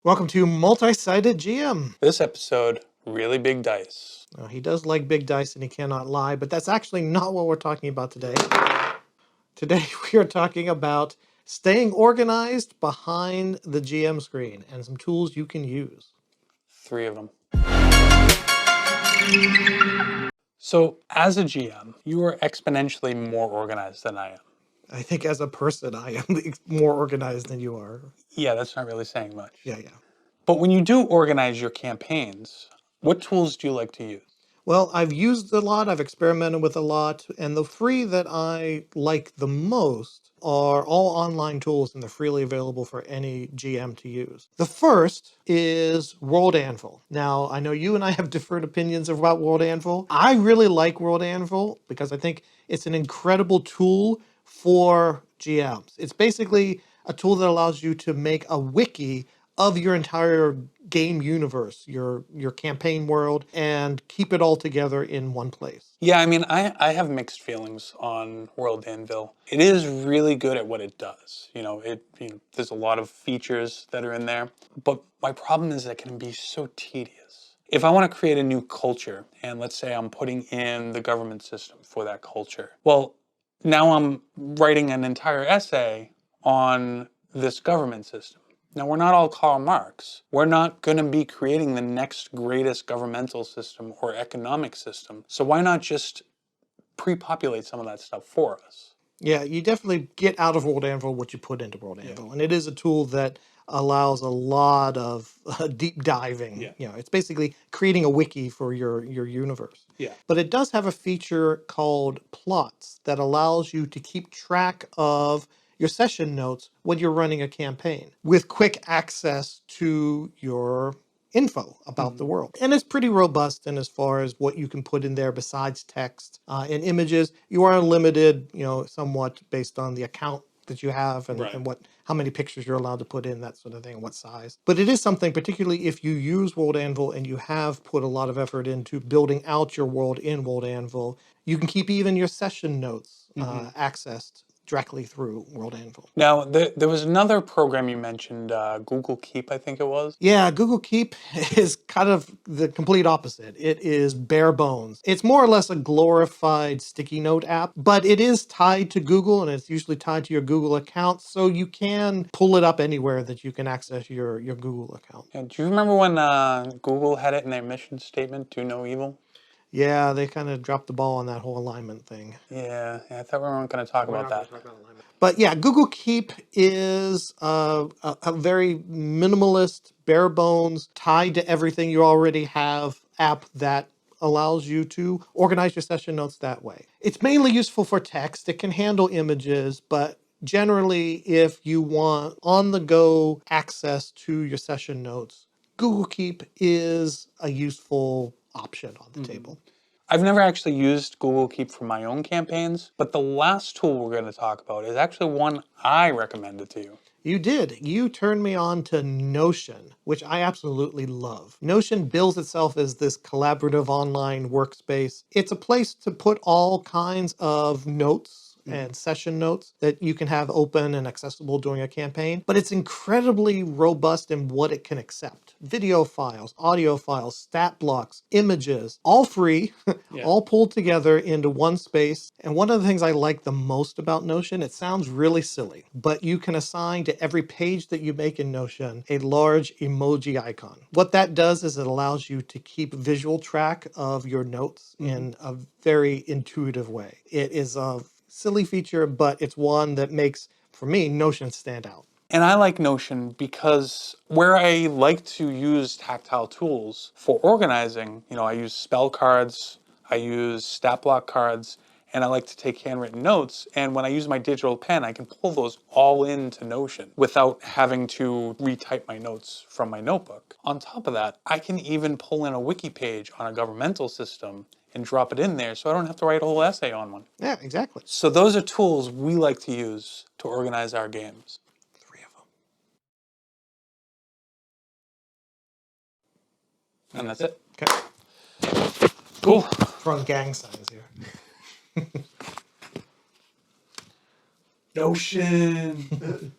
Welcome to Multi-Sided GM. This episode, really big dice. He does like big dice and he cannot lie, but that's actually not what we're talking about today. Today we are talking about staying organized behind the GM screen and some tools you can use. 3 of them. So, as a GM, you are exponentially more organized than I am. I think as a person, I am more organized than you are. Yeah, that's not really saying much. Yeah. But when you do organize your campaigns, what tools do you like to use? Well, I've used a lot, I've experimented with a lot, and the three that I like the most are all online tools and they're freely available for any GM to use. The first is World Anvil. Now, I know you and I have different opinions about World Anvil. I really like World Anvil because I think it's an incredible tool for GMs. It's basically a tool that allows you to make a wiki of your entire game universe, your campaign world, and keep it all together in one place. Yeah, I mean, I have mixed feelings on World Anvil. It is really good at what it does. There's a lot of features that are in there, but my problem is that it can be so tedious. If I want to create a new culture, and let's say I'm putting in the government system for that culture, well, now I'm writing an entire essay on this government system. Now, we're not all Karl Marx. We're not going to be creating the next greatest governmental system or economic system. So why not just pre-populate some of that stuff for us? Yeah, you definitely get out of World Anvil what you put into World Anvil. And it is a tool that allows a lot of deep diving. Yeah. It's basically creating a wiki for your universe. Yeah. But it does have a feature called plots that allows you to keep track of your session notes when you're running a campaign with quick access to your info about the world. And it's pretty robust in as far as what you can put in there besides text and images. You are limited, somewhat based on the account that you have and, Right. and how many pictures you're allowed to put in, that sort of thing, and what size. But it is something, particularly if you use World Anvil and you have put a lot of effort into building out your world in World Anvil, you can keep even your session notes accessed directly through World Anvil. Now, there was another program you mentioned, Google Keep, I think it was. Yeah, Google Keep is kind of the complete opposite. It is bare bones. It's more or less a glorified sticky note app, but it is tied to Google and it's usually tied to your Google account, so you can pull it up anywhere that you can access your Google account. Yeah, do you remember when Google had it in their mission statement, do no evil? Yeah, they kind of dropped the ball on that whole alignment thing. Yeah, I thought we weren't going to talk about that. But yeah, Google Keep is a very minimalist, bare bones, tied to everything you already have app that allows you to organize your session notes that way. It's mainly useful for text. It can handle images, but generally, if you want on-the-go access to your session notes, Google Keep is a useful option on the table. I've never actually used Google Keep for my own campaigns, but the last tool we're going to talk about is actually one I recommended to you. You did. You turned me on to Notion, which I absolutely love. Notion bills itself as this collaborative online workspace. It's a place to put all kinds of notes and session notes that you can have open and accessible during a campaign, but it's incredibly robust in what it can accept. Video files, audio files, stat blocks, images, all free, all pulled together into one space. And one of the things I like the most about Notion, it sounds really silly, but you can assign to every page that you make in Notion a large emoji icon. What that does is it allows you to keep visual track of your notes in a very intuitive way. It is a silly feature, but it's one that makes, for me, Notion stand out. And I like Notion because where I like to use tactile tools for organizing, I use spell cards, I use stat block cards, and I like to take handwritten notes. And when I use my digital pen, I can pull those all into Notion without having to retype my notes from my notebook. On top of that, I can even pull in a wiki page on a governmental system and drop it in there so I don't have to write a whole essay on one. Yeah, exactly. So those are tools we like to use to organize our games. 3 of them. And that's it. Okay. Cool. Throwing gang signs here. Notion.